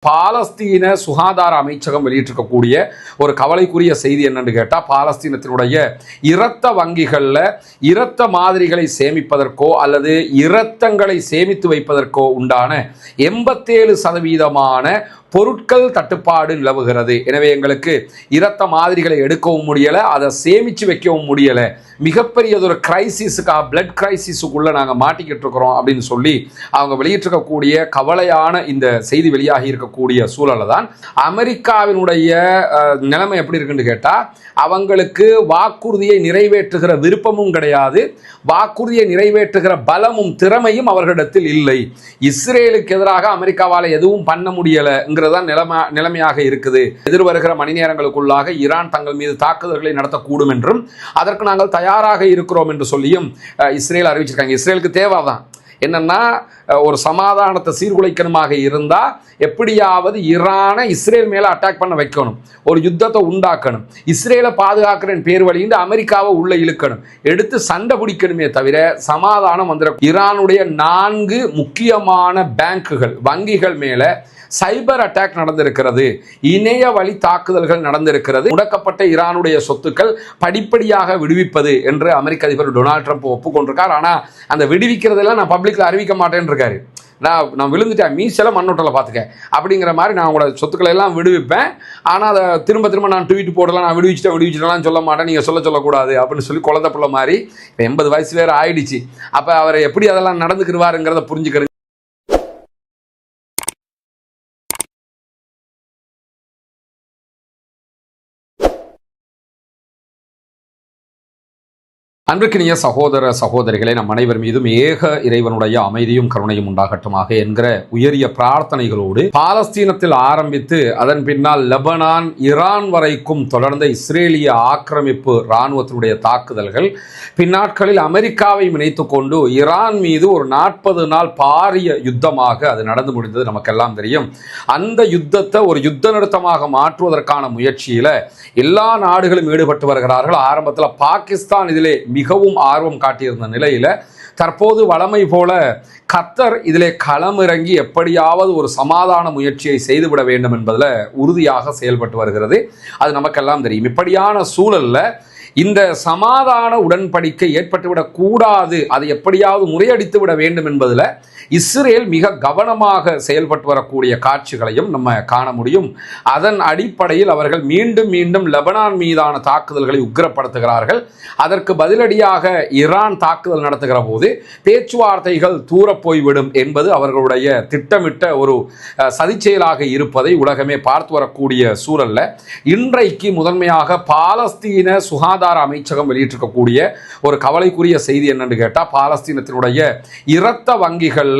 பாலஸ்தீன சுகாதார அமைச்சகம் வெளியிட்டிருக்கக்கூடிய ஒரு கவலைக்குரிய செய்தி என்னன்னு கேட்டால், பாலஸ்தீனத்தினுடைய இரத்த வங்கிகளில் இரத்த மாதிரிகளை சேமிப்பதற்கோ அல்லது இரத்தங்களை சேமித்து வைப்பதற்கோ உண்டான 87% பொருட்கள் தட்டுப்பாடு நிலவுகிறது. எனவே எங்களுக்கு இரத்த மாதிரிகளை எடுக்கவும் முடியலை, அதை சேமித்து வைக்கவும் முடியலை, மிகப்பெரியதொரு கிரைசிஸுக்கா பிளட் கிரைசிஸுக்குள்ளே நாங்கள் மாட்டிக்கிட்டு இருக்கிறோம் அப்படின்னு சொல்லி அவங்க வெளியிட்டிருக்கக்கூடிய கவலையான இந்த செய்தி வெளியாகி இருக்கக்கூடிய சூழலை தான் அமெரிக்காவினுடைய நிலைமை எப்படி இருக்குன்னு கேட்டால், அவங்களுக்கு வாக்குறுதியை நிறைவேற்றுகிற விருப்பமும் கிடையாது, வாக்குறுதியை நிறைவேற்றுகிற பலமும் திறமையும் அவர்களிடத்தில் இல்லை. இஸ்ரேலுக்கு எதிராக அமெரிக்காவால் எதுவும் பண்ண முடியலை நிலைமையாக இருக்குது. எதிர்வருகிற மணி நேரங்களுக்குள்ளாக ஈரான் தங்கள் மீது தாக்குதல்களை நடத்தக்கூடும் என்றும் அதற்கு நாங்கள் தயாராக இருக்கிறோம் என்று சொல்லியும் இஸ்ரேல் அறிவிச்சிருக்காங்க. இஸ்ரேலுக்கு தேவைதான் என்னன்னா, ஒரு சமாதானத்தை சீர்குலைக்கணுமாக இருந்தா எப்படியாவது ஈரானை இஸ்ரேல் மேல அட்டாக் பண்ண வைக்கணும், ஒரு யுத்தத்தை உண்டாக்கணும், இஸ்ரேலை பாதுகாக்கிறேன் பேர் வழிந்து அமெரிக்காவை உள்ள இழுக்கணும், எடுத்து சண்டை பிடிக்கணுமே தவிர சமாதானம் வந்துட. ஈரானுடைய 4 முக்கியமான பேங்குகள் வங்கிகள் மேல சைபர் அட்டாக் நடந்திருக்கிறது, இணைய வழி தாக்குதல்கள் நடந்திருக்கிறது. முடக்கப்பட்ட ஈரானுடைய சொத்துக்கள் படிப்படியாக விடுவிப்பது என்று அமெரிக்க அதிபர் டொனால்ட் ட்ரம்ப் ஒப்புக்கொண்டிருக்கார். ஆனால் அந்த விடுவிக்கிறதெல்லாம் நான் பப்ளிக்ல அறிவிக்க மாட்டேன்னு இருக்காரு. நான் விழுந்துட்டேன், மீசெல்லாம் மண்ணோட்டலை பார்த்துக்க அப்படிங்கிற மாதிரி நான் உங்களோட சொத்துக்களை எல்லாம் விடுவிப்பேன், ஆனால் அதை திரும்ப நான் ட்வீட் போடலாம், நான் விடுவிச்சிட்டேன் சொல்ல மாட்டேன், நீங்கள் சொல்லக்கூடாது அப்படின்னு சொல்லி குழந்தை பிள்ளை மாதிரி. இப்போ 80 வயசு வேறு ஆயிடுச்சு. அப்போ அவர் எப்படி அதெல்லாம் நடந்துக்கிடுவாருங்கிறத புரிஞ்சுக்கிறது. அன்பிற்கினிய சகோதர சகோதரிகளை, நம் அனைவர் மீதும் ஏக இறைவனுடைய அமைதியும் கருணையும் உண்டாகட்டுமாக என்கிற உயரிய பிரார்த்தனைகளோடு, பாலஸ்தீனத்தில் ஆரம்பித்து அதன் பின்னால் லெபனான் ஈரான் வரைக்கும் தொடர்ந்த இஸ்ரேலிய ஆக்கிரமிப்பு இராணுவத்தினுடைய தாக்குதல்கள், பின்னாட்களில் அமெரிக்காவை இணைத்துக் கொண்டு ஈரான் மீது ஒரு 40 நாள் பாரிய யுத்தமாக அது நடந்து முடிந்தது நமக்கெல்லாம் தெரியும். அந்த யுத்தத்தை ஒரு யுத்த நிறுத்தமாக மாற்றுவதற்கான முயற்சியில எல்லா நாடுகளும் ஈடுபட்டு வருகிறார்கள். ஆரம்பத்தில் பாகிஸ்தான் இதிலே மிகவும் ஆர்வம் காட்டியிருந்த நிலையில தற்போது வழமை போல கத்தர் இதிலே களமிறங்கி எப்படியாவது ஒரு சமாதான முயற்சியை செய்துவிட வேண்டும் என்பதில் உறுதியாக செயல்பட்டு வருகிறது. அது நமக்கெல்லாம் தெரியும். இப்படியான சூழல்ல இந்த சமாதான உடன்படிக்கை ஏற்பட்டுவிடக் கூடாது, அதை எப்படியாவது முறையடித்து விட வேண்டும் என்பதில் இஸ்ரேல் மிக கவனமாக செயல்பட்டு வரக்கூடிய காட்சிகளையும் நம்ம காண முடியும். அதன் அடிப்படையில் அவர்கள் மீண்டும் லெபனான் மீதான தாக்குதல்களை உக்கிரப்படுத்துகிறார்கள். அதற்கு பதிலடியாக ஈரான் தாக்குதல் நடத்துகிற போது பேச்சுவார்த்தைகள் தூர போய்விடும் என்பது அவர்களுடைய திட்டமிட்ட ஒரு சதிச்செயலாக இருப்பதை உலகமே பார்த்து வரக்கூடிய சூழல்ல இன்றைக்கு முதன்மையாக பாலஸ்தீன சுகாதார அமைச்சகம் வெளியிட்டிருக்கக்கூடிய ஒரு கவலைக்குரிய செய்தி என்னன்னு கேட்டால், பாலஸ்தீனத்தினுடைய இரத்த வங்கிகளில்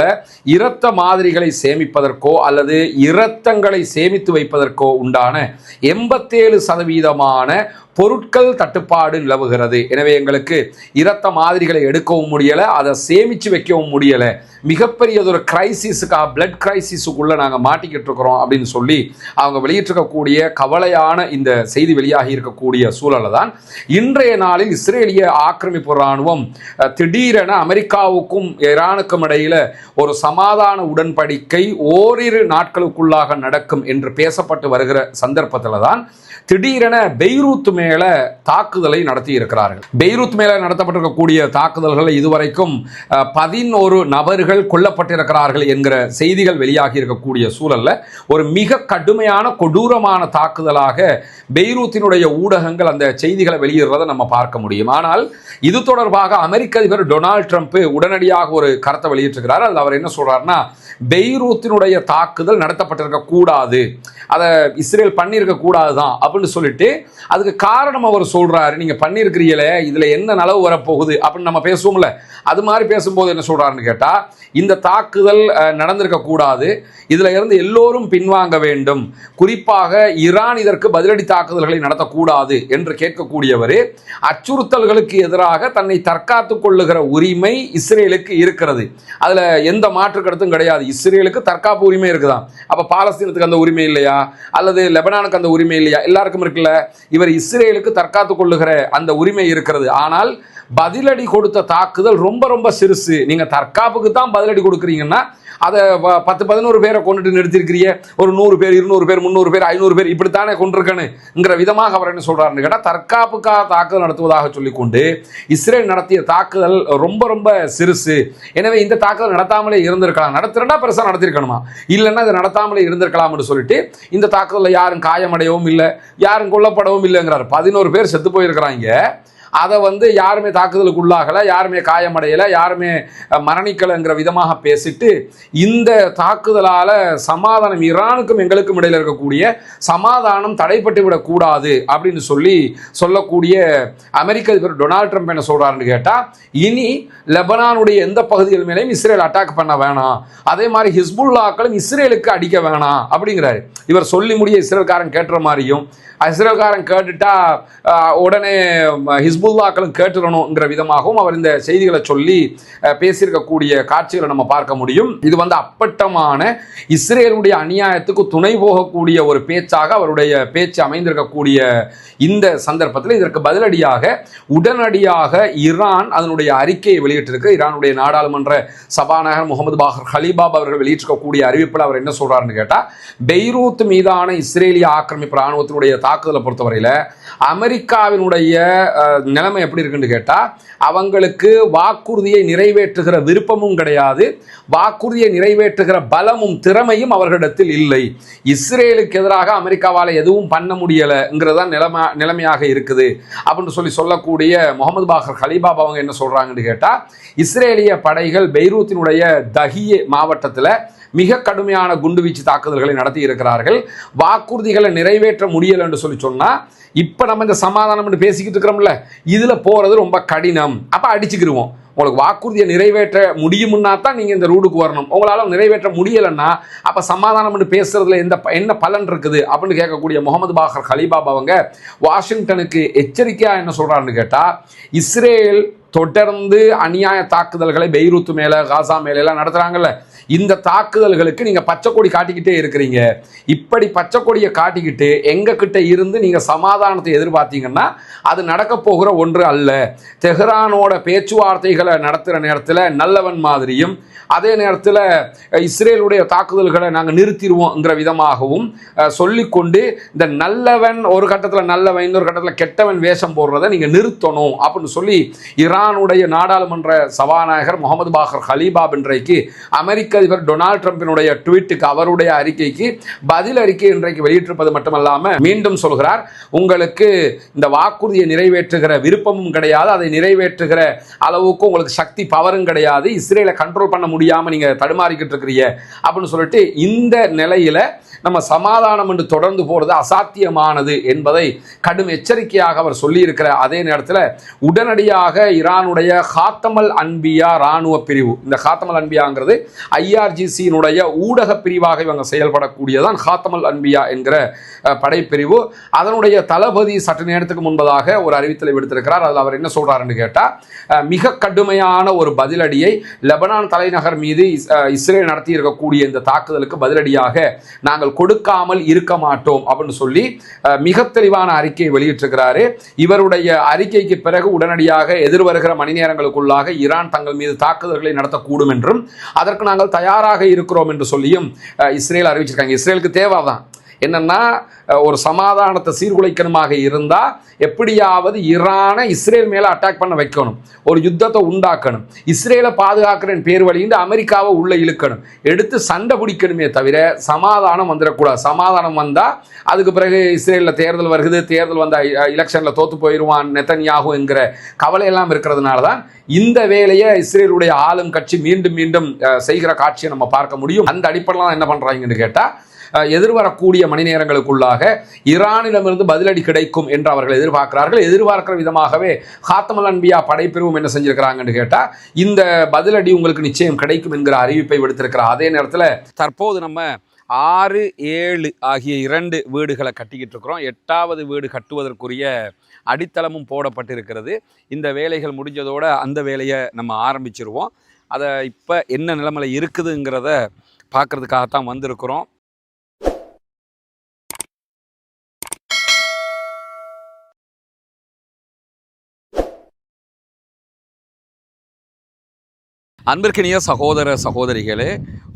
இரத்த மாதிரிகளை சேமிப்பதற்கோ அல்லது இரத்தங்களை சேமித்து வைப்பதற்கோ உண்டான 87% பொருட்கள் தட்டுப்பாடு நிலவுகிறது. எனவே எங்களுக்கு இரத்த மாதிரிகளை எடுக்கவும் முடியலை, அதை சேமித்து வைக்கவும் முடியலை, மிகப்பெரியதொரு கிரைசிஸுக்கா பிளட் கிரைசிஸுக்குள்ளே நாங்கள் மாட்டிக்கிட்டு இருக்கிறோம் அப்படின்னு சொல்லி அவங்க வெளியிட்டிருக்கக்கூடிய கவலையான இந்த செய்தி வெளியாகி இருக்கக்கூடிய சூழலை தான் இன்றைய நாளில் இஸ்ரேலிய ஆக்கிரமிப்பு இராணுவம் திடீரென அமெரிக்காவுக்கும் ஈரானுக்கும் இடையில ஒரு சமாதான உடன்படிக்கை ஓரிரு நாட்களுக்குள்ளாக நடக்கும் என்று பேசப்பட்டு வருகிற சந்தர்ப்பத்தில் தான் திடீரென பெய்ரூத் மேல தாக்குதலை நடத்தி இருக்கிறார்கள். பெய்ரூத் மேல நடத்தப்பட்டிருக்கக்கூடிய தாக்குதல்கள் இதுவரைக்கும் 11 நபர்கள் கொல்லப்பட்டிருக்கிறார்கள் என்கிற செய்திகள் வெளியாகி இருக்கக்கூடிய சூழல்ல ஒரு மிக கடுமையான கொடூரமான தாக்குதலாக பெய்ரூத்தினுடைய ஊடகங்கள் அந்த செய்திகளை வெளியிடுறதை நம்ம பார்க்க முடியும். ஆனால் இது தொடர்பாக அமெரிக்க அதிபர் டொனால்ட் ட்ரம்ப் உடனடியாக ஒரு கருத்தை வெளியிட்டிருக்கிறார். அதில் அவர் என்ன சொல்றாருன்னா, பெய்ரூத்தினுடைய தாக்குதல் நடத்தப்பட்டிருக்க கூடாது, அதை இஸ்ரேல் பண்ணியிருக்க கூடாது தான் அப்படின்னு சொல்லிட்டு அதுக்கு காரணம் அவர் சொல்றாரு. நீங்க பண்ணியிருக்கிறீங்களே, இதுல என்ன நலவு வரப்போகுது அப்படின்னு நம்ம பேசுவோம்ல, அது மாதிரி பேசும்போது என்ன சொல்றாருன்னு கேட்டா, இந்த தாக்குதல் நடந்திருக்க கூடாது, இதுல இருந்து எல்லோரும் பின்வாங்க வேண்டும், குறிப்பாக ஈரான் இதற்கு பதிலடி தாக்குதல்களை நடத்தக்கூடாது என்று கேட்கக்கூடியவர், அச்சுறுத்தல்களுக்கு எதிராக தன்னை தற்காத்துக் கொள்ளுகிற உரிமை இஸ்ரேலுக்கு இருக்கிறது, அதுல எந்த மாற்று கருத்தும் கிடையாது. இஸ்ரேலுக்கு தற்காப்பு உரிமை இருக்குதான், அப்ப பாலஸ்தீனத்துக்கு அந்த உரிமை இல்லையா, அல்லது லெபனானுக்கு அந்த உரிமை இல்லையா? எல்லாருக்கும் இருக்குல்ல. இவர் இஸ்ரேலுக்கு தற்காத்துக் கொள்ளுகிற அந்த உரிமை இருக்கிறது. ஆனால் பதிலடி கொடுத்த தாக்குதல் ரொம்ப ரொம்ப சிறுசு. நீங்க தற்காப்புக்கு தான் பதிலடி கொடுக்குறீங்கன்னா அதை 10-11 பேரை கொண்டுட்டு நிறுத்திருக்கிறீங்க, ஒரு 100 பேர் 200 பேர் 300 பேர் 500 பேர் இப்படித்தானே கொண்டிருக்கணுங்கிற விதமாக அவர் என்ன சொல்றாருன்னு கேட்டால், தற்காப்புக்காக தாக்குதல் நடத்துவதாக சொல்லிக்கொண்டு இஸ்ரேல் நடத்திய தாக்குதல் ரொம்ப ரொம்ப சிறுசு, எனவே இந்த தாக்குதல் நடத்தாமலே இருந்திருக்கலாம், நடத்துறா பெருசாக நடத்திருக்கணுமா, இல்லைன்னா இதை நடத்தாமலே இருந்திருக்கலாம்னு சொல்லிட்டு இந்த தாக்குதலில் யாரும் காயமடையவும் இல்லை, யாரும் கொல்லப்படவும் இல்லைங்கிறார். 11 பேர் செத்து போயிருக்கிறாங்க. அதை யாருமே தாக்குதலுக்கு உள்ளாகலை, யாருமே காயமடையலை, யாருமே மரணிக்கலைங்கிற விதமாக பேசிட்டு இந்த தாக்குதலால் சமாதானம் ஈரானுக்கும் எங்களுக்கும் இடையில் இருக்கக்கூடிய சமாதானம் தடைப்பட்டு விடக்கூடாது அப்படின்னு சொல்லக்கூடிய அமெரிக்க அதிபர் டொனால்ட் ட்ரம்ப் என்ன சொல்கிறாருன்னு கேட்டால், இனி லெபனானுடைய எந்த பகுதிகள் மேலேயும் இஸ்ரேல் அட்டாக் பண்ண வேணாம், அதே மாதிரி ஹிஸ்புல்லாக்களும் இஸ்ரேலுக்கு அடிக்க வேணாம் அப்படிங்கிறாரு. இவர் சொல்லி முடிய இஸ்ரேல்காரன் கேட்டுற மாதிரியும், இஸ்ரேல்காரன் கேட்டுட்டா உடனே ஹிஸ்புல்லாக்களும் கேட்டுறணுங்கிற விதமாகவும் அவர் இந்த செய்திகளை சொல்லி பேசியிருக்கக்கூடிய காட்சிகளை நம்ம பார்க்க முடியும். இது அப்பட்டமான இஸ்ரேலுடைய அநியாயத்துக்கு துணை போகக்கூடிய ஒரு பேச்சாக அவருடைய பேச்சு அமைந்திருக்கக்கூடிய இந்த சந்தர்ப்பத்தில் இதற்கு பதிலடியாக உடனடியாக ஈரான் அதனுடைய அறிக்கையை வெளியிட்டிருக்கு. ஈரானுடைய நாடாளுமன்ற சபாநாயகர் முகமது பாகர் ஹலீபாப் அவர்கள் வெளியிட்டிருக்கக்கூடிய அறிவிப்பில் அவர் என்ன சொல்றாருன்னு கேட்டால், பெய்ரூத் மீதான இஸ்ரேலிய ஆக்கிரமிப்பு ராணுவத்தினுடைய தாக்குதலை பொறுத்தவரையில் அமெரிக்காவினுடைய நிலைமை எப்படி இருக்குன்னு கேட்டால், அவங்களுக்கு வாக்குறுதியை நிறைவேற்றுகிற விருப்பமும் கிடையாது, வாக்குறுதியை நிறைவேற்றுகிற பலமும் திறமையும் அவர்களிடத்தில் இல்லை. இஸ்ரேலுக்கு எதிராக அமெரிக்காவால் எதுவும் பண்ண முடியலைங்கிறதா நிலைமையாக இருக்குது அப்படின்னு சொல்லக்கூடிய முகமது பாகர் ஹலீபாப் அவங்க என்ன சொல்றாங்கன்னு கேட்டால், இஸ்ரேலிய படைகள் பெய்ரூத்தினுடைய தஹியே மாவட்டத்தில் மிக கடுமையான குண்டுவீச்சு தாக்குதல்களை நடத்தி இருக்கிறார்கள். வாக்குறுதிகளை நிறைவேற்ற முடியலை என்று சொன்னால், இப்போ நம்ம இந்த சமாதானம் பேசிக்கிட்டு இருக்கிறோம்ல, இதில் போகிறது ரொம்ப கடினம், அப்போ அடிச்சுக்கிடுவோம். உங்களுக்கு வாக்குறுதியை நிறைவேற்ற முடியும்னா தான் நீங்கள் இந்த ரூடுக்கு வரணும், உங்களால் நிறைவேற்ற முடியலைன்னா அப்போ சமாதானம் பேசுறதுல என்ன பலன் இருக்குது அப்படின்னு கேட்கக்கூடிய முகமது பாகர் ஹலீபாப் அவங்க வாஷிங்டனுக்கு எச்சரிக்கையாக என்ன சொல்கிறாருன்னு கேட்டால், இஸ்ரேல் தொடர்ந்து அநியாய தாக்குதல்களை பெய்ரூத் மேலே காசா மேலெல்லாம் நடத்துகிறாங்கல்ல, இந்த தாக்குதல்களுக்கு நீங்கள் பச்சை கொடி காட்டிக்கிட்டே இருக்கிறீங்க. இப்படி பச்சை கொடியை காட்டிக்கிட்டு எங்ககிட்ட இருந்து நீங்கள் சமாதானத்தை எதிர்பார்த்தீங்கன்னா அது நடக்க போகிற ஒன்று அல்ல. தெஹ்ரானோட பேச்சுவார்த்தைகளை நடத்துகிற நேரத்தில் நல்லவன் மாதிரியும், அதே நேரத்தில் இஸ்ரேலுடைய தாக்குதல்களை நாங்கள் நிறுத்திடுவோங்கிற விதமாகவும் சொல்லிக்கொண்டு, இந்த நல்லவன் ஒரு கட்டத்தில் நல்லவன் இன்னொரு கட்டத்தில் கெட்டவன் வேஷம் போடுறதை நீங்கள் நிறுத்தணும் அப்படின்னு சொல்லி ஈரானுடைய நாடாளுமன்ற சபாநாயகர் முகமது பாகர் ஹலீபாப் இன்றைக்கு அமெரிக்க அதிபர் டொனால்ட் ட்ரம்பினுடைய ட்வீட்டுக்கு, அவருடைய அறிக்கைக்கு பதில் அறிக்கை இன்றைக்கு வெளியிட்டிருப்பது மட்டுமல்லாமல் மீண்டும் சொல்கிறார், உங்களுக்கு இந்த வாக்குறுதியை நிறைவேற்றுகிற விருப்பமும் கிடையாது, அதை நிறைவேற்றுகிற அளவுக்கு உங்களுக்கு சக்தி பவரும் கிடையாது, இஸ்ரேலை கண்ட்ரோல் பண்ண முடியாமல் நீங்கள் தடுமாறிக்கிட்டு இருக்கிறீங்க அப்படின்னு சொல்லிட்டு, இந்த நிலையில நம்ம சமாதானம் என்று தொடர்ந்து போகிறது அசாத்தியமானது என்பதை கடும் எச்சரிக்கையாக அவர் சொல்லியிருக்கிற அதே நேரத்தில் உடனடியாக ஈரானுடைய ஹாத்தமல் அன்பியா இராணுவ பிரிவு, இந்த ஹாத்தமல் அன்பியாங்கிறது ஐஆர்ஜிசியினுடைய ஊடக பிரிவாக இவங்க செயல்படக்கூடியதான் ஹாத்தமல் அன்பியா என்கிற படைப்பிரிவு, அதனுடைய தளபதி சற்று நேரத்துக்கு முன்பதாக ஒரு அறிவித்தலை விடுத்திருக்கிறார். அதில் அவர் என்ன சொல்றாருன்னு கேட்டால், மிக கடுமையான ஒரு பதிலடியை லெபனான் தலைநகர் மீது இஸ்ரேல் நடத்தி இருக்கக்கூடிய இந்த தாக்குதலுக்கு பதிலடியாக நாங்கள் கொடுக்காமல் இருக்க மாட்டோம் அப்படின்னு சொல்லி மிக தெளிவான அறிக்கையை வெளியிட்டிருக்கிறாரு. இவருடைய அறிக்கைக்கு பிறகு உடனடியாக எதிர்வருகிற மணி நேரங்களுக்குள்ளாக ஈரான் தங்கள் மீது தாக்குதல்களை நடத்தக்கூடும் என்றும் அதற்கு நாங்கள் தயாராக இருக்கிறோம் என்று சொல்லியும் இஸ்ரேல் அறிவிச்சிருக்காங்க. இஸ்ரேலுக்கு தேவைதான் என்னன்னா, ஒரு சமாதானத்தை சீர்குலைக்கணுமாக இருந்தால் எப்படியாவது ஈரானை இஸ்ரேல் மேலே அட்டாக் பண்ண வைக்கணும், ஒரு யுத்தத்தை உண்டாக்கணும், இஸ்ரேலை பாதுகாக்கிறேன் பேர் வழிந்து அமெரிக்காவை உள்ள இழுக்கணும், எடுத்து சண்டை பிடிக்கணுமே தவிர சமாதானம் வந்துடக்கூடாது. சமாதானம் வந்தால் அதுக்கு பிறகு இஸ்ரேலில் தேர்தல் வருகிறது, தேர்தல் வந்தால் எலெக்ஷனில் தோற்று போயிடுவான் நெத்தன்யாகு என்கிற கவலையெல்லாம் இருக்கிறதுனால தான் இந்த வேலையை இஸ்ரேலுடைய ஆளும் கட்சி மீண்டும் மீண்டும் செய்கிற காட்சியை நம்ம பார்க்க முடியும். அந்த அடிப்படையில் என்ன பண்ணுறாங்கன்னு கேட்டால், எதிர்வரக்கூடிய மணி நேரங்களுக்குள்ளாக ஈரானிடமிருந்து பதிலடி கிடைக்கும் என்று அவர்கள் எதிர்பார்க்கிறார்கள். எதிர்பார்க்கிற விதமாகவே ஹாத்தமல் அன்பியா படைப்பிரிவும் என்ன செஞ்சிருக்கிறாங்கன்னு கேட்டால், இந்த பதிலடி உங்களுக்கு நிச்சயம் கிடைக்கும் என்கிற அறிவிப்பை விடுத்திருக்கிறார். அதே நேரத்தில் தற்போது நம்ம 6, 7 ஆகிய 2 வீடுகளை கட்டிக்கிட்டு இருக்கிறோம். 8வது வீடு கட்டுவதற்குரிய அடித்தளமும் போடப்பட்டிருக்கிறது. இந்த வேலைகள் முடிஞ்சதோடு அந்த வேலையை நம்ம ஆரம்பிச்சிருவோம். அதை இப்போ என்ன நிலைமையில் இருக்குதுங்கிறத பார்க்குறதுக்காகத்தான் வந்திருக்கிறோம். அன்பிற்கினிய சகோதர சகோதரிகளே,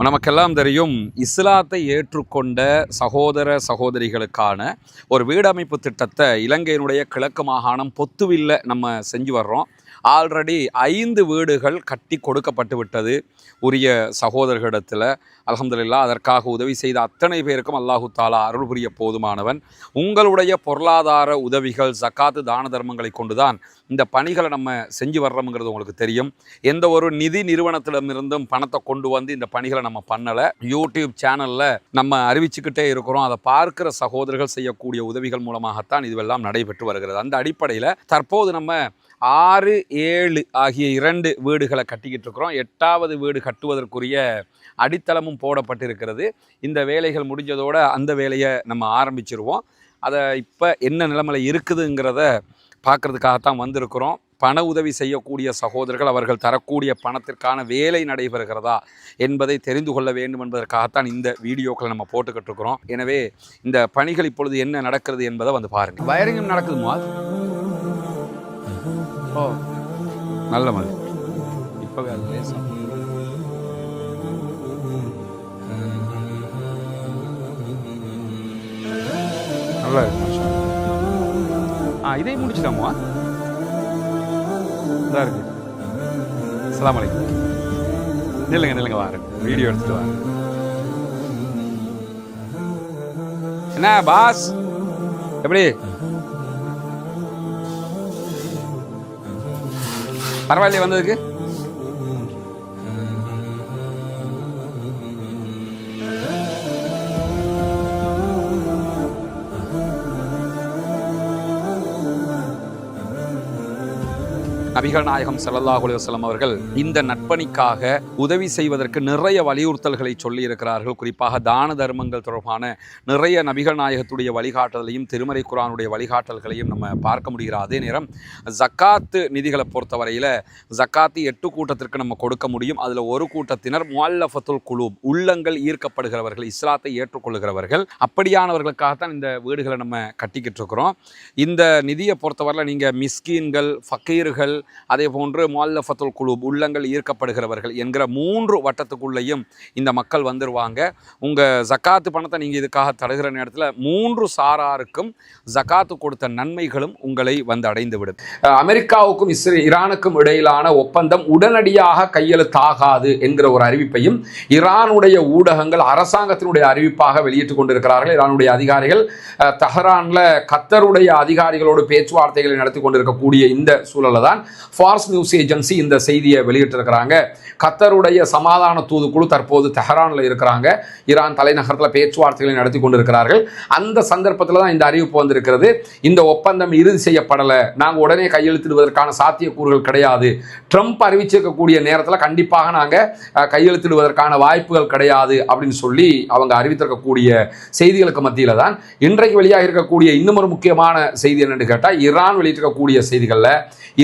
நமக்கெல்லாம் தெரியும் இஸ்லாத்தை ஏற்றுக்கொண்ட சகோதர சகோதரிகளுக்கான ஒரு வீடமைப்பு திட்டத்தை இலங்கையினுடைய கிழக்கு மாகாணம் பொத்துவில்ல நம்ம செஞ்சு வர்றோம். ஆல்ரெடி 5 வீடுகள் கட்டி கொடுக்கப்பட்டு விட்டது உரிய சகோதரர்களிடத்தில். அல்ஹம்துலில்லாஹ், அதற்காக உதவி செய்த அத்தனை பேருக்கும் அல்லாஹு தாலா அருள் புரிய போதுமானவன். உங்களுடைய பொருளாதார உதவிகள், ஜக்காத்து, தான தர்மங்களை கொண்டுதான் இந்த பணிகளை நம்ம செஞ்சு வர்றோம்ங்கிறது உங்களுக்கு தெரியும். எந்த ஒரு நிதி நிறுவனத்திடமிருந்தும் பணத்தை கொண்டு வந்து இந்த பணிகளை நம்ம பண்ணலை. யூடியூப் சேனலில் நம்ம அறிவிச்சுக்கிட்டே இருக்கிறோம். அதை பார்க்கிற சகோதரர்கள் செய்யக்கூடிய உதவிகள் மூலமாகத்தான் இதுவெல்லாம் நடைபெற்று வருகிறது. அந்த அடிப்படையில் தற்போது நம்ம 6, 7 ஆகிய 2 வீடுகளை கட்டிக்கிட்டு இருக்கிறோம். 8வது வீடு கட்டுவதற்குரிய அடித்தளமும் போடப்பட்டிருக்கிறது. இந்த வேலைகள் முடிஞ்சதோடு அந்த வேலையை நம்ம ஆரம்பிச்சிருவோம். அதை இப்போ என்ன நிலைமையில் இருக்குதுங்கிறத பார்க்குறதுக்காகத்தான் வந்திருக்கிறோம். பண உதவி செய்யக்கூடிய சகோதரர்கள் அவர்கள் தரக்கூடிய பணத்திற்கான வேலை நடைபெறுகிறதா என்பதை தெரிந்து கொள்ள வேண்டும் என்பதற்காகத்தான் இந்த வீடியோக்களை நம்ம போட்டுக்கிட்டு இருக்கிறோம். எனவே இந்த பணிகள் இப்பொழுது என்ன நடக்கிறது என்பதை வந்து பாருங்கள். வயரிங்கும் நடக்குதுமா? ஓ, நல்ல மாதிரி இப்போவே அது பேசும். நல்லா இருக்கு. இதை முடிச்சிட்டாமா? இதாக இருக்கு. அஸ்ஸலாமு அலைக்கும். நில்லுங்க வாரு, வீடியோ எடுத்துட்டு வாங்க. என்ன பாஸ், எப்படி பரவாயில்லையே வந்ததுக்கு? நபிகள் நாயகம் ஸல்லல்லாஹு அலைஹி வஸல்லம் அவர்கள் இந்த நட்பணிக்காக உதவி செய்வதற்கு நிறைய வலியுறுத்தல்களை சொல்லி இருக்கிறார்கள். குறிப்பாக தான தர்மங்கள் தொடர்பான நிறைய நபிகள் நாயகத்துடைய வழிகாட்டலையும் திருமறை குர்ஆனுடைய வழிகாட்டல்களையும் நம்ம பார்க்க முடிகிறது. அதே நேரம் ஜக்காத்து நிதிகளை பொறுத்தவரையில் ஜக்காத்து 8 கூட்டத்திற்கு நம்ம கொடுக்க முடியும். அதில் ஒரு கூட்டத்தினர் முஅல்லஃபத்துல் குலூப், உள்ளங்கள் ஈர்க்கப்படுகிறவர்கள், இஸ்லாத்தை ஏற்றுக்கொள்ளுகிறவர்கள். அப்படியானவர்களுக்காகத்தான் இந்த வீடுகளை நம்ம கட்டிக்கிட்டு இருக்கிறோம். இந்த நிதியை பொறுத்தவரையில் நீங்கள் மிஸ்கீன்கள், ஃபக்கீர்கள், அதே போன்று முஅல்லஃபத்துல் குலூப், உள்ளங்கள் ஈர்க்கப்படுகிறவர்கள் என்கிற 3 வட்டத்துக்குள்ளேயும் இந்த மக்கள் வந்துருவாங்க. உங்கள் ஜக்காத்து பணத்தை நீங்கள் இதுக்காக தருகிற நேரத்தில் 3 சாராருக்கும் ஜக்காத்து கொடுத்த நன்மைகளும் உங்களை வந்து அடைந்து விடும். அமெரிக்காவுக்கும் ஈரானுக்கும் இடையிலான ஒப்பந்தம் உடனடியாக கையெழுத்தாகாது என்கிற ஒரு அறிவிப்பையும் ஈரானுடைய ஊடகங்கள் அரசாங்கத்தினுடைய அறிவிப்பாக வெளியிட்டுக் கொண்டிருக்கிறார்கள். ஈரானுடைய அதிகாரிகள் தெஹ்ரான்ல கத்தருடைய அதிகாரிகளோடு பேச்சுவார்த்தைகளை நடத்தி கொண்டிருக்கக்கூடிய இந்த சூழலில் தான் ஃபார்ஸ் நியூஸ் ஏஜென்சி இந்த செய்தியை வெளியிட்டிருக்கிறாங்க. கத்தருடைய சமாதான தூதுக்குழு தற்போது தெஹ்ரானில் இருக்கிறாங்க. ஈரான் தலைநகரத்தில் பேச்சுவார்த்தைகளை நடத்தி கொண்டிருக்கிறார்கள். அந்த சந்தர்ப்பத்தில் தான் இந்த அறிவிப்பு வந்திருக்கிறது. இந்த ஒப்பந்தம் இறுதி செய்யப்படலை, நாங்கள் உடனே கையெழுத்திடுவதற்கான சாத்தியக்கூறுகள் கிடையாது. ட்ரம்ப் அறிவிச்சிருக்கக்கூடிய நேரத்தில் கண்டிப்பாக நாங்கள் கையெழுத்திடுவதற்கான வாய்ப்புகள் கிடையாது அப்படின்னு சொல்லி அவங்க அறிவித்திருக்கக்கூடிய செய்திகளுக்கு மத்தியில் தான் இன்றைக்கு வெளியாக இருக்கக்கூடிய இன்னும் ஒரு முக்கியமான செய்தி என்னன்னு கேட்டால், ஈரான் வெளியிட்டிருக்கக்கூடிய செய்திகளில்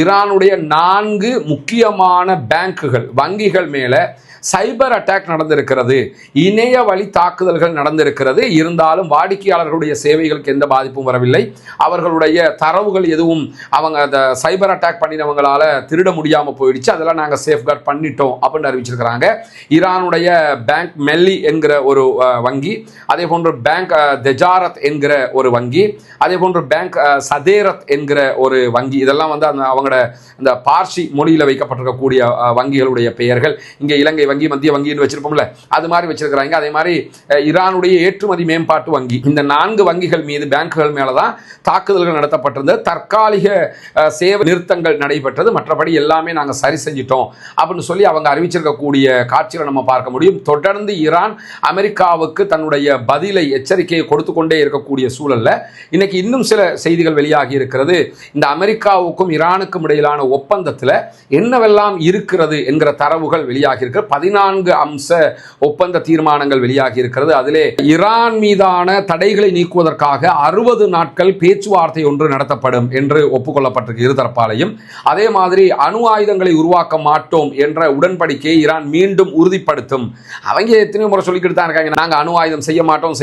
ஈரானுடைய 4 முக்கியமான பேங்குகள், வங்கிகள் மேலே சைபர் அட்டாக் நடந்திருக்கிறது, இணைய வழி தாக்குதல்கள் நடந்திருக்கிறது. இருந்தாலும் வாடிக்கையாளர்களுடைய சேவைகளுக்கு எந்த பாதிப்பும் வரவில்லை. அவர்களுடைய தரவுகள் எதுவும் அவங்க அந்த சைபர் அட்டாக் பண்ணினவங்களால திருட முடியாமல் போயிடுச்சு. அதெல்லாம் நாங்கள் சேஃப்கார்ட் பண்ணிட்டோம் அப்படின்னு அறிவிச்சிருக்கிறாங்க. ஈரானுடைய பேங்க் மெல்லி என்கிற ஒரு வங்கி, அதே போன்று பேங்க் தெஜாரத் என்கிற ஒரு வங்கி, அதே போன்று பேங்க் சதேரத் என்கிற ஒரு வங்கி, இதெல்லாம் வந்து அந்த அவங்களோட இந்த பார்சி மொழியில் வைக்கப்பட்டிருக்கக்கூடிய வங்கிகளுடைய பெயர்கள். இங்கே இலங்கை வங்கி, மத்திய வங்கின்னு வச்சிருப்போம்ல, அது மாதிரி வச்சிருக்கிறாங்க. அதே மாதிரி ஈரானுடைய ஏற்றுமதி மேம்பாட்டு வங்கி, இந்த 4 வங்கிகள் மீது, பேங்குகள் மேலதான் தாக்குதல்கள் நடத்தப்பட்டிருந்தது. தற்காலிக சேவை நிறுத்தங்கள் நடைபெற்றது. மற்றபடி எல்லாமே நாங்கள் சரி செஞ்சிட்டோம் அப்படின்னு சொல்லி அவங்க அறிவிச்சிருக்கக்கூடிய காட்சிகளை நம்ம பார்க்க முடியும். தொடர்ந்து ஈரான் அமெரிக்காவுக்கு தன்னுடைய பதிலை, எச்சரிக்கையை கொடுத்து கொண்டே இருக்கக்கூடிய சூழல்ல இன்னைக்கு இன்னும் சில செய்திகள் வெளியாகி இருக்கிறது. இந்த அமெரிக்காவுக்கும் ஈரானுக்கும் இடையிலான ஒப்பந்தத்தில் என்னவெல்லாம் இருக்கிறது என்கிற தரவுகள் வெளியாகி இருக்கிறது. 14 அம்ச ஒப்பந்த தீர்மானங்கள் வெளியாகி இருக்கிறது. அதிலே ஈரான் மீதான தடைகளை நீக்குவதற்காக 60 நாட்கள் பேச்சுவார்த்தை ஒன்று நடத்தப்படும் என்று ஒப்புக்கொள்ளப்பட்டிருக்கு இருதரப்பாலையும். அதே மாதிரி அணு ஆயுதங்களை உருவாக்க மாட்டோம் என்ற உடன்படிக்கையை ஈரான் மீண்டும் உறுதிப்படுத்தும். அவங்க எத்தனை முறை சொல்லிக்கிட்டு தான் இருக்காங்க, நாங்கள் அணு ஆயுதம் செய்ய மாட்டோம்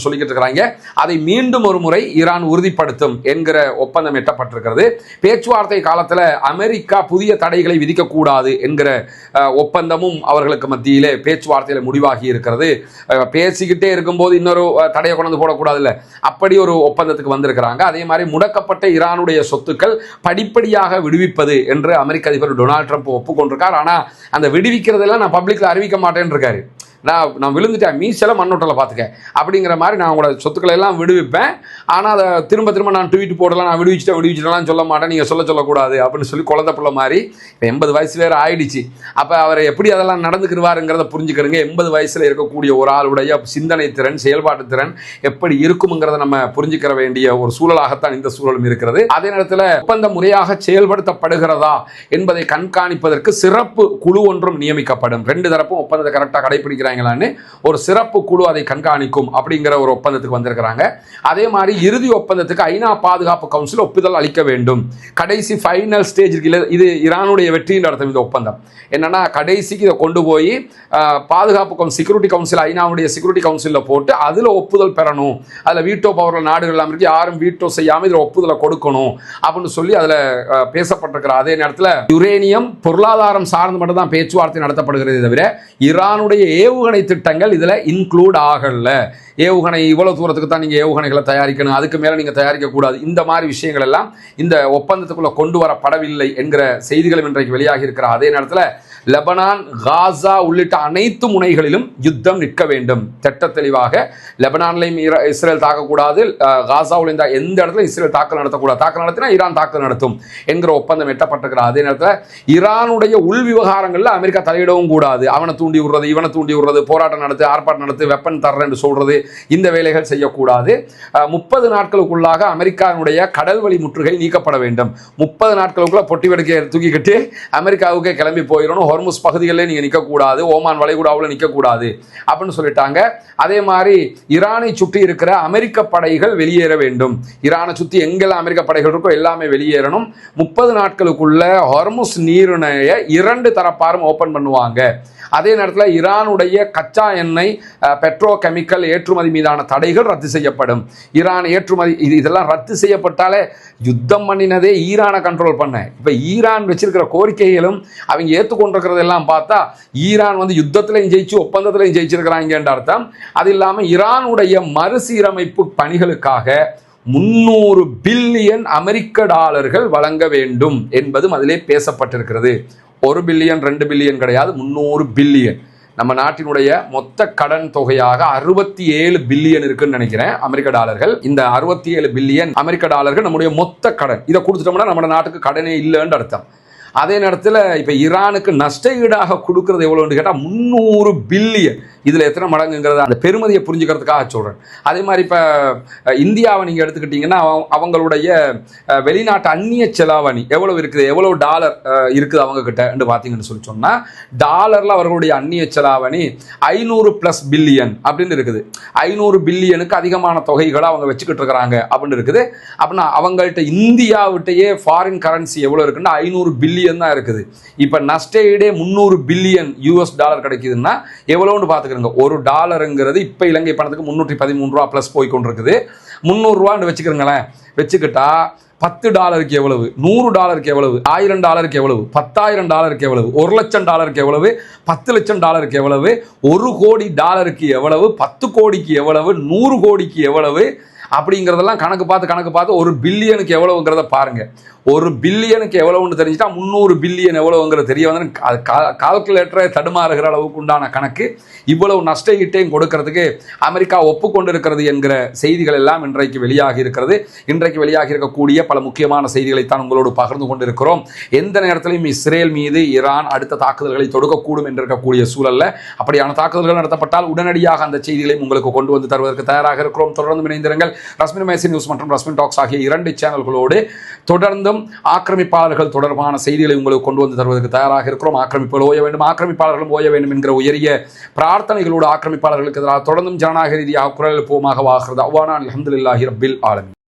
சொல்லிக்கிட்டு இருக்கிறாங்க. அதை மீண்டும் ஒரு முறை ஈரான் உறுதிப்படுத்தும் என்கிற ஒப்பந்தம் எட்டப்பட்டிருக்கிறது. பேச்சுவார்த்தை காலத்தில் அமெரிக்கா புதிய தடைகளை விதிக்கக்கூடாது என்கிற ஒப்பந்தமும் அவர்களுக்கு மத்தியிலே பேச்சுவார்த்தையில் முடிவாகி இருக்கிறது. பேசிக்கிட்டே இருக்கும்போது இன்னொரு தடையை கொண்டு போடக்கூடாது இல்லை, அப்படி ஒரு ஒப்பந்தத்துக்கு வந்திருக்கிறாங்க. அதே மாதிரி முடக்கப்பட்ட ஈரானுடைய சொத்துக்கள் படிப்படியாக விடுவிப்பது என்று அமெரிக்க அதிபர் டொனால்ட் ட்ரம்ப் ஒப்புக்கொண்டிருக்கார். ஆனால் அந்த விடுவிக்கிறதெல்லாம் நான் பப்ளிக்ல அறிவிக்க மாட்டேன்னு இருக்காரு. நான் விழுந்துட்டேன், மீசெல்லாம் மண்ணோட்டலை பார்த்துக்க அப்படிங்கிற மாதிரி நான் உங்களோட சொத்துக்களை எல்லாம் விடுவிப்பேன், ஆனால் அதை திரும்ப நான் ட்வீட் போடலாம், நான் விடுவிச்சிட்டேன் சொல்ல மாட்டேன், நீங்கள் சொல்லக்கூடாது அப்படின்னு சொல்லி குழந்தை பிள்ளை மாதிரி. இப்போ 80 வயசு வேறு ஆயிடுச்சு. அப்போ அவர் எப்படி அதெல்லாம் நடந்துக்கிடுவாருங்கிறத புரிஞ்சுக்கிறங்க. 80 வயசில் இருக்கக்கூடிய ஒரு ஆளுடைய சிந்தனை திறன், செயல்பாட்டு திறன் எப்படி இருக்குங்கிறத நம்ம புரிஞ்சுக்கிற வேண்டிய ஒரு சூழலாகத்தான் இந்த சூழலும் இருக்கிறது. அதே நேரத்தில் ஒப்பந்தம் முறையாக செயல்படுத்தப்படுகிறதா என்பதை கண்காணிப்பதற்கு சிறப்பு குழு ஒன்றும் நியமிக்கப்படும். 2 தரப்பும் ஒப்பந்தத்தை கரெக்டாக கடைபிடிக்கிறாங்க, ஒரு சிறப்பு குழு அதை கண்காணிக்கும் அப்படிங்கிற ஒரு ஒப்பந்தத்துக்கு வந்திருக்கிறாங்க. அதே மாதிரி இறுதி ஒப்பந்தத்துக்கு ஐநா பாதுகாப்பு கவுன்சில் ஒப்புதல் அளிக்க வேண்டும். கடைசி ஃபைனல் ஸ்டேஜ் இது ஈரானுடைய வெற்றியின் அர்த்தம். இந்த ஒப்பந்தம் என்னன்னா, கடைசிக்கு இதை கொண்டு போய் பாதுகாப்பு செக்யூரிட்டி கவுன்சில், ஐநாவுடைய செக்யூரிட்டி கவுன்சிலில் போட்டு அதில் ஒப்புதல் பெறணும். அதில் வீட்டோ பவர் நாடுகள் எல்லாம் இருக்கு, யாரும் வீட்டோ செய்யாமல் இதில் ஒப்புதலை கொடுக்கணும் அப்படின்னு சொல்லி அதில் பேசப்பட்டிருக்கிற. அதே நேரத்தில் யுரேனியம் பொருளாதாரம் சார்ந்து மட்டும் தான் பேச்சுவார்த்தை நடத்தப்படுகிறது தவிர ஈரானுடைய ஏவுகணை திட்டங்கள் இதில் இன்க்ளூட் ஆகல. ஏவுகணை இவ்வளவு தூரத்துக்கு தான் நீங்கள் ஏவுகணைகளை தயாரிக்கணும், அதுக்கு மேலே நீங்கள் தயாரிக்கக்கூடாது, இந்த மாதிரி விஷயங்கள் எல்லாம் இந்த ஒப்பந்தத்துக்குள்ளே கொண்டு வரப்படவில்லை என்கிற செய்திகளும் இன்றைக்கு வெளியாகி இருக்கிற. அதே நேரத்தில் லெபனான், காசா உள்ளிட்ட அனைத்து முனைகளிலும் யுத்தம் நிற்க வேண்டும். திட்ட தெளிவாக லெபனான்லையும் இஸ்ரேல் தாக்கக்கூடாது, காசாவில் எந்த இடத்துல இஸ்ரேல் தாக்கல் நடத்தக்கூடாது, தாக்கல் நடத்தினா ஈரான் தாக்கல் நடத்தும் என்கிற ஒப்பந்தம் எட்டப்பட்டிருக்கிறது. அதே நேரத்தில் ஈரானுடைய உள் விவகாரங்களில் அமெரிக்கா தலையிடவும் கூடாது. அவனை தூண்டி விடுறது, இவனை தூண்டி விடுறது, போராட்டம் நடத்து, ஆர்ப்பாட்டம் நடத்து, வெப்பன் தர்றேன்னு சொல்றது, இந்த வேலைகள் செய்யக்கூடாது. 30 நாட்களுக்குள்ளாக அமெரிக்காவுடைய கடல் வழி முற்றுகை நீக்கப்பட வேண்டும். 30 நாட்களுக்குள்ள பொட்டி வெடிக்க தூக்கிக்கிட்டு அமெரிக்காவுக்கு கிளம்பி போயிடணும். ஹொர்முஸ் பகுதிகளில் நீங்க நிற்கக்கூடாது, ஓமான் வளைகுடாவில் நிற்கக்கூடாது அப்படின்னு சொல்லிட்டாங்க. அதே மாதிரி ஈரானை சுற்றி இருக்கிற அமெரிக்க படைகள் வெளியேற வேண்டும். ஈரானை சுற்றி எங்கெல்லாம் அமெரிக்க படைகள் இருக்கோ எல்லாமே வெளியேறணும். 30 நாட்களுக்குள்ள ஹொர்முஸ் நீரிணைய 2 தரப்பாரும் ஓபன் பண்ணுவாங்க. அதே நேரத்தில் ஈரானுடைய கச்சா எண்ணெய், பெட்ரோ கெமிக்கல் ஏற்றுமதி மீதான தடைகள் ரத்து செய்யப்படும். ஈரான் ஏற்றுமதி இதெல்லாம் ரத்து செய்யப்பட்டாலே யுத்தம் பண்ணினதே ஈரானை கண்ட்ரோல் பண்ண. இப்போ ஈரான் வச்சிருக்கிற கோரிக்கைகளும் அவங்க ஏற்றுக்கொண்டிருக்கிறதெல்லாம் பார்த்தா ஈரான் யுத்தத்திலையும் ஜெயிச்சு ஒப்பந்தத்திலையும் ஜெயிச்சிருக்கிறாங்கன்ற அர்த்தம். அது இல்லாமல் ஈரானுடைய மறுசீரமைப்பு பணிகளுக்காக 300 பில்லியன் அமெரிக்க டாலர்கள் வழங்க வேண்டும் என்பதும் அதிலே பேசப்பட்டிருக்கிறது. 1 பில்லியன் 2 பில்லியன் கிடையாது, 300 பில்லியன். நம்ம நாட்டினுடைய மொத்த கடன் தொகையாக 67 பில்லியன் இருக்குன்னு நினைக்கிறேன் அமெரிக்க டாலர்கள். இந்த 67 பில்லியன் அமெரிக்க டாலர்கள் நம்முடைய மொத்த கடன். இதை கொடுத்துட்டோம்னா நம்ம நாட்டுக்கு கடனே இல்லைன்னு அர்த்தம். அதே நேரத்தில் இப்போ ஈரானுக்கு நஷ்ட ஈடாக கொடுக்கறது எவ்வளோன்னு கேட்டால் 300 பில்லியன். இதில் எத்தனை மடங்குங்கிறத அந்த பெருமதியை புரிஞ்சுக்கிறதுக்காக சொல்கிறேன். அதே மாதிரி இப்போ இந்தியாவை நீங்கள் எடுத்துக்கிட்டிங்கன்னா அவங்களுடைய வெளிநாட்டு அந்நிய செலாவணி எவ்வளோ இருக்குது, எவ்வளோ டாலர் இருக்குது அவங்கக்கிட்ட பார்த்தீங்கன்னு சொல்லி சொன்னால், டாலரில் அவர்களுடைய அந்நிய செலாவணி 500+ பில்லியன் அப்படின்னு இருக்குது. 500 பில்லியனுக்கு அதிகமான தொகைகளை அவங்க வச்சுக்கிட்டு இருக்கிறாங்க அப்படின்னு இருக்குது. அப்படின்னா அவங்கள்ட்ட இந்தியாவிட்டையே ஃபாரின் கரன்சி எவ்வளோ இருக்குன்னா 500 பில்லியன் தான் இருக்குது. இப்போ நஷ்ட ஈடே 300 பில்லியன் US டாலர் கிடைக்குதுன்னா எவ்வளோன்னு பார்த்துக்க. ஒரு டாலருங்கிறது இப்ப இலங்கை பணத்துக்கு 313 ரூபா பிளஸ் போய் கொண்டிருக்குது. 300 ரூபான்னு வச்சுக்கிறீங்களேன். வச்சுக்கிட்டா $10 எவ்வளவு, $100 எவ்வளவு, $1000 எவ்வளவு, $10,000 எவ்வளவு, $1,00,000 எவ்வளவு, $10,00,000 எவ்வளவு, $1 கோடி எவ்வளவு, 10 கோடிக்கு எவ்வளவு, 100 கோடிக்கு எவ்வளவு அப்படிங்கிறதெல்லாம் கணக்கு பார்த்து 1 பில்லியனுக்கு எவ்வளவுங்கிறத பாருங்க. 1 பில்லியனுக்கு எவ்வளவுன்னு தெரிஞ்சுட்டா 300 பில்லியன் எவ்வளவுங்கிறது தெரிய வந்து கால்குலேட்டரை தடுமாறுகிற அளவுக்கு உண்டான கணக்கு. இவ்வளவு நஷ்ட ஈட்டையும் கொடுக்கறதுக்கு அமெரிக்கா ஒப்புக்கொண்டு இருக்கிறது என்கிற செய்திகள் எல்லாம் இன்றைக்கு வெளியாகி இருக்கிறது. இன்றைக்கு வெளியாகி இருக்கக்கூடிய பல முக்கியமான செய்திகளை தான் உங்களோடு பகிர்ந்து கொண்டிருக்கிறோம். எந்த நேரத்திலையும் இஸ்ரேல் மீது ஈரான் அடுத்த தாக்குதல்களை தொடுக்கக்கூடும் என்று இருக்கக்கூடிய சூழல்ல அப்படியான தாக்குதல்கள் நடத்தப்பட்டால் உடனடியாக அந்த செய்திகளையும் உங்களுக்கு கொண்டு வந்து தருவதற்கு தயாராக இருக்கிறோம். தொடர்ந்து இணைந்திருங்கள். ரஸ்மின் மேசி நியூஸ் மற்றும் ரஸ்மின் டாக்ஸ் ஆகிய 2 சேனல்களோடு தொடர்ந்தும் தொடர்ந்தும் ஆக்கிரமிப்பாளர்கள் தொடர்பான செய்திகளை உங்களுக்கு கொண்டு வந்து தருவதற்கு தயாராக இருக்கிறோம். ஆக்கிரமிப்புகள் ஓய வேண்டும், ஆக்கிரமிப்பாளர்களும் ஓய வேண்டும் என்கிற உயரிய பிரார்த்தனைகளோடு ஆக்கிரமிப்பாளர்களுக்கு எதிராக தொடர்ந்தும் ஜனநாயக ரீதியாக குரல் எழுப்புவோமாக வாகிறது. அவ்வானா அல்ஹம்துலில்லாஹி ரப்பில் ஆலமீன்.